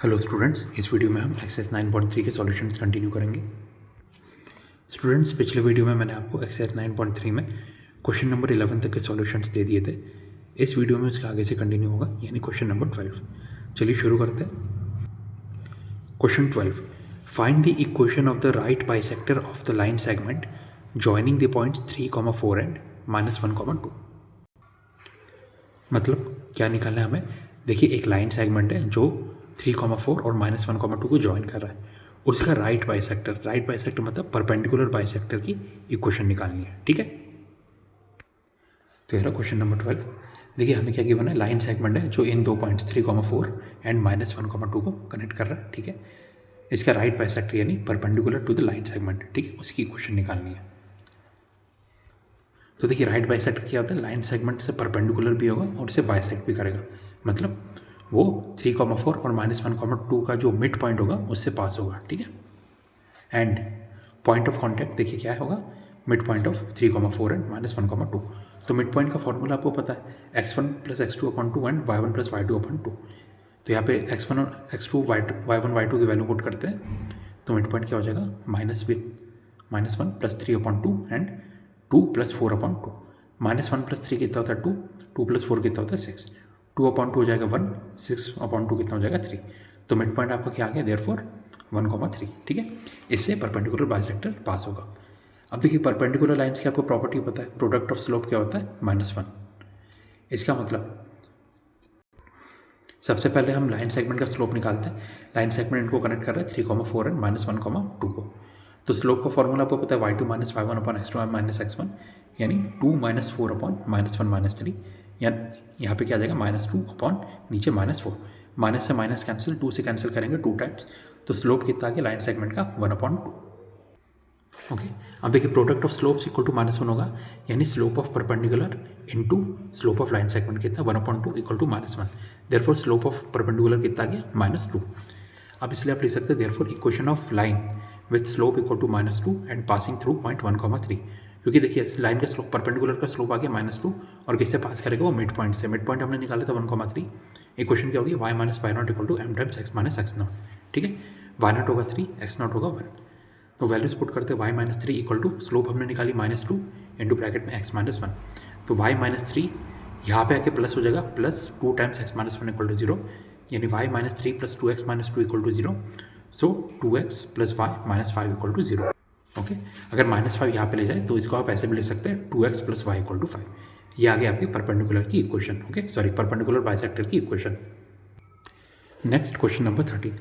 Hello students, इस video में हम एक्सरसाइज 9.3 के सॉल्यूशंस कंटिन्यू करेंगे। स्टूडेंट्स, पिछले वीडियो में मैंने आपको एक्सरसाइज 9.3 में क्वेश्चन नंबर 11 तक के सॉल्यूशंस दे दिए थे। इस वीडियो में उसके आगे से कंटिन्यू होगा, यानी क्वेश्चन नंबर 12। चलिए शुरू करते हैं। Question 12, find the equation of the right bisector of the line segment joining the points 3,4 and -1,2। मतलब क्या निकालना है हमें? देखिए, एक लाइन सेगमेंट है जो 3,4 और -1,2 को ज्वाइन कर रहा है। उसका राइट बाइसेक्टर मतलब परपेंडिकुलर बाइसेक्टर की इक्वेशन निकालनी है। ठीक है, तो ये रहा क्वेश्चन नंबर 12। देखिए हमें क्या गिवन है, लाइन सेगमेंट है जो इन दो पॉइंट्स 3,4 एंड -1,2 को कनेक्ट कर रहा है। ठीक है, इसका राइट बाइसेक्टर यानी perpendicular to the line segment, ठीक है, उसकी इक्वेशन निकालनी है। तो देखिए, राइट बाइसेक्टर क्या होता है? लाइन सेगमेंट से परपेंडिकुलर भी होगा और इसे बाइसेक्ट भी करेगा। मतलब वो 3,4 और -1,2 का जो मिड पॉइंट होगा उससे पास होगा। ठीक है, एंड पॉइंट ऑफ कॉन्टैक्ट देखिए क्या होगा, मिड पॉइंट ऑफ 3,4 एंड -1,2। तो मिड पॉइंट का फॉर्मूला आपको पता है, x1 + x2/2 and y1 + y2/2। तो यहाँ पे x1 और x2 y1 y2 की वैल्यू पुट करते हैं, तो मिड पॉइंट क्या हो जाएगा, -1 + 3/2 एंड 2 + 4/2। -1 + 3 कितना होता है 2, 2 + 4 कितना होता है 6, 2/2 हो जाएगा 1, 6/2 कितना हो जाएगा 3। तो मिड पॉइंट आपका क्या आ गया, देयरफॉर 1,3। ठीक है, इससे परपेंडिकुलर बाइसेक्टर पास होगा। अब देखिए, परपेंडिकुलर लाइन्स की आपको प्रॉपर्टी पता है, प्रोडक्ट ऑफ स्लोप क्या होता है, -1। इसका मतलब सबसे पहले हम लाइन सेगमेंट का स्लोप निकालते हैं। लाइन सेगमेंट को कनेक्ट कर रहे हैं 3,4 एंड -1,2 को। तो स्लोप का फॉर्मूला आपको पता है, y2 - y1 x2 - x1, यानी 2 - 4 -1 - 3, यानी यहाँ पे क्या आ जाएगा, -2 नीचे -4। माइनस से माइनस कैंसिल, 2 से कैंसिल करेंगे 2 टाइम्स। तो स्लोप कितना आ गया लाइन सेगमेंट का, 1/2। ओके, अब देखिए, product of slopes equal to -1 होगा, यानी slope of perpendicular into slope of line segment कितना, 1/2 equal to -1। Therefore slope of perpendicular कितना आ गया, -2। अब इसलिए आप लिख सकते हैं, therefore equation of line with slope equal to -2 and passing through point 1,3। क्योंकि देखिए, लाइन का स्लोप, परपेंडिकुलर का स्लोप आ गया -2 और किससे पास करेगा, वो मिड पॉइंट से। मिड पॉइंट हमने निकाला था 1,3। इक्वेशन क्या होगी, y - y0 equal to m times x - x0। ठीक है, y0 होगा 3, x0 होगा 1। तो वैल्यूज पुट करते हैं, y - 3 इक्वल टू स्लोप हमने निकाली -2 इंटू ब्रैकेट में x - 1। तो y - 3 यहाँ पे आके प्लस हो जाएगा, +2 टाइम्स x - 1 इक्वल टू 0, यानी y - 3 + 2x - 2 equal to 0। So 2x + y - 5 equal to 0। Okay, अगर -5 यहाँ पे ले जाए तो इसको आप ऐसे भी लिख सकते हैं, 2x + y इक्वल टू 5। ये आ गया आपकी परपेंडिकुलर की equation. Okay, sorry, perpendicular bisector की equation. Next question number 13,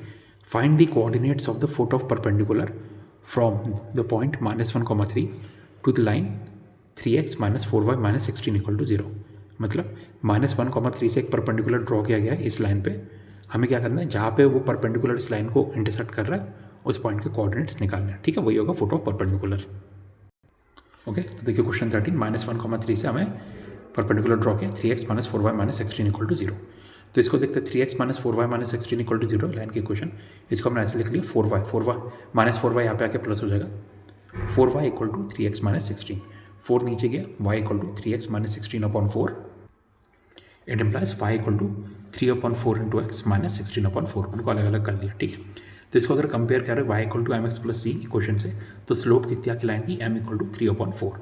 find the coordinates of the foot of perpendicular from the point -1,3 to the line 3x - 4y - 16 equal to 0। मतलब -1,3 से एक perpendicular draw किया गया है इस लाइन पे। हमें क्या करना है, जहाँ पे वो परपेंडिकुलर इस लाइन को इंटरसेक्ट कर रहा है उस पॉइंट के कोऑर्डिनेट्स निकालने हैं। ठीक है, वही होगा फुट ऑफ परपेंडिकुलर। ओके, तो देखिए क्वेश्चन 13, -1,3 से हमें परपेंडिकुलर ड्रॉ किया 3x - 4y - 16 इक्वल टू 0। तो इसको देखते हैं, 3x - 4y - 16 equal to 0 line की इक्वेशन। इसको हमने ऐसे लिख लिया, 4y -4y यहाँ पे आके प्लस हो जाएगा, 4y इक्वल टू 3x - 16। 4 नीचे गया, y equal to 3x - 16/4। It implies y equal to 3/4 into x - 16/4। उनको अलग अलग कर लिया। ठीक है, तो इसको अगर कंपेयर करें y equal to mx + c equation से, तो स्लोप कितनी आके लाइन की, m इक्वल टू 3/4।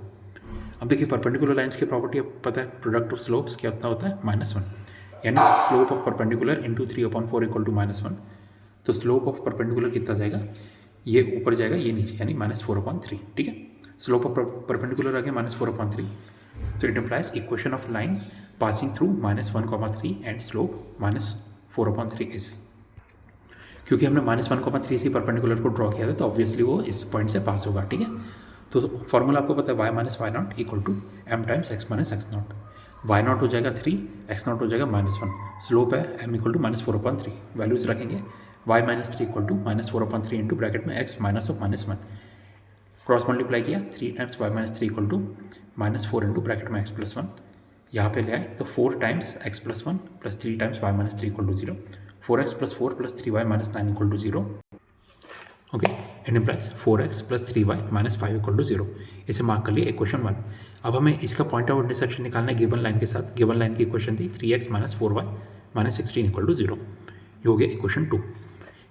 अब देखिए, परपेंडिकुलर लाइन्स की प्रॉपर्टी अब पता है, प्रोडक्ट ऑफ स्लोप्स क्या होता है, -1, यानी slope of perpendicular into 3/4 equal to -1। तो स्लोप ऑफ परपेंडिकुलर कितना जाएगा, ये ऊपर जाएगा, ये नीचे, यानी -4/3। ठीक है, स्लोप ऑफ परपेंडिकुलर आ गया -4/3। तो it implies equation of line passing through -1,3 and slope -4/3 is. क्योंकि हमने -1,3 से परपेंडिकुलर को ड्रॉ किया था, तो ऑब्वियसली वो इस पॉइंट से पास होगा। ठीक है, तो फॉर्मूला आपको पता है, y - y0 equal to m times x - x0। y0 हो जाएगा 3, x0 हो जाएगा -1। स्लोप है m इक्वल टू -4/3। वैल्यूज रखेंगे, y - 3 equal to -4/3 into bracket में x -1। क्रॉस मल्टीप्लाई किया, 3 times y - 3 equal to -4 into bracket में x + 1। यहाँ पे ले आए तो 4 times x + 1 + 3 times y - 3 equal to 0। 4x + 4 + 3y - 9 equal to 0। Okay, it implies 4x + 3y - 5 equal to 0। इसे mark कर लिया इक्वेशन 1। अब हमें इसका पॉइंट ऑफ इंटरसेक्शन निकालना है गिवन लाइन के साथ। गिवन लाइन की इक्वेशन थी 3x - 4y - 16 इक्वल टू 0। ये हो गया इक्वेशन 2।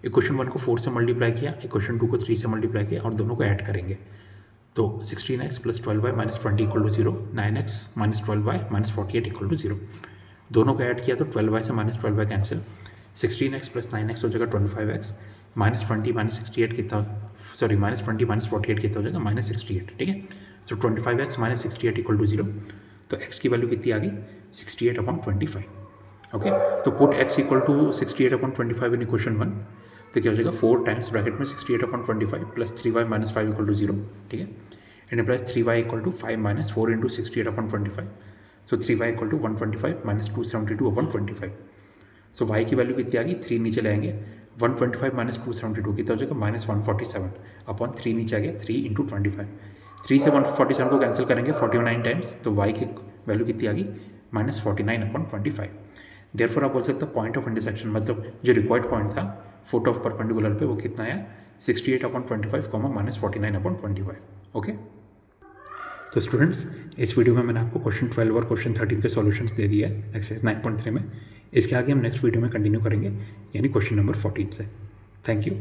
इक्वेशन 1 को 4 से मल्टीप्लाई किया, इक्वेशन 2 को 3 से मल्टीप्लाई किया और दोनों को ऐड करेंगे। तो 16x plus 12y minus 20 equal to 0, 9x minus 12y minus 48 equal to 0। दोनों को ऐड किया तो 12y से minus 12y cancel, 16x plus 9x हो जाएगा 25x, माइनस 20 माइनस 68 कितना, सॉरी माइनस 20 माइनस 48 कितना हो जाएगा माइनस 68, ठीक है। सो 25x माइनस 68 इक्वल टू 0, तो x की वैल्यू कितनी आ गई 68/25। ओके, तो put x equal to 68/25 in equation 1, तो क्या हो जाएगा 4 टाइम्स ब्रैकेट में 68/25 plus 3y minus 5 equal to 0, ठीक है। And plus 3y equal to 5 minus 4 into 68/25, so 3y equal to 125 minus 272/25। So y की वैल्यू कितनी आ गई 3 नीचे ले आएंगे, 125 माइनस 272 कितना हो जाएगा माइनस 147/3 नीचे आ गया 3 इंटू 25, 3 से 147 को कैंसिल करेंगे 49 टाइम्स, तो y की वैल्यू कितनी आ गई माइनस 49/25। देयरफॉर आप बोल सकते हो पॉइंट ऑफ इंटरसेक्शन, मतलब जो रिक्वायर्ड पॉइंट था फुट ऑफ परपेंडिकुलर पे वो कितना आया 68/25 माइनस 49/25। ओके, तो स्टूडेंट्स इस वीडियो में मैंने आपको क्वेश्चन 12 और क्वेश्चन 13 के सॉल्यूशंस दे दिया है एक्सरसाइज 9.3 में। इसके आगे हम नेक्स्ट वीडियो में कंटिन्यू करेंगे, यानी क्वेश्चन नंबर 14 से। Thank you.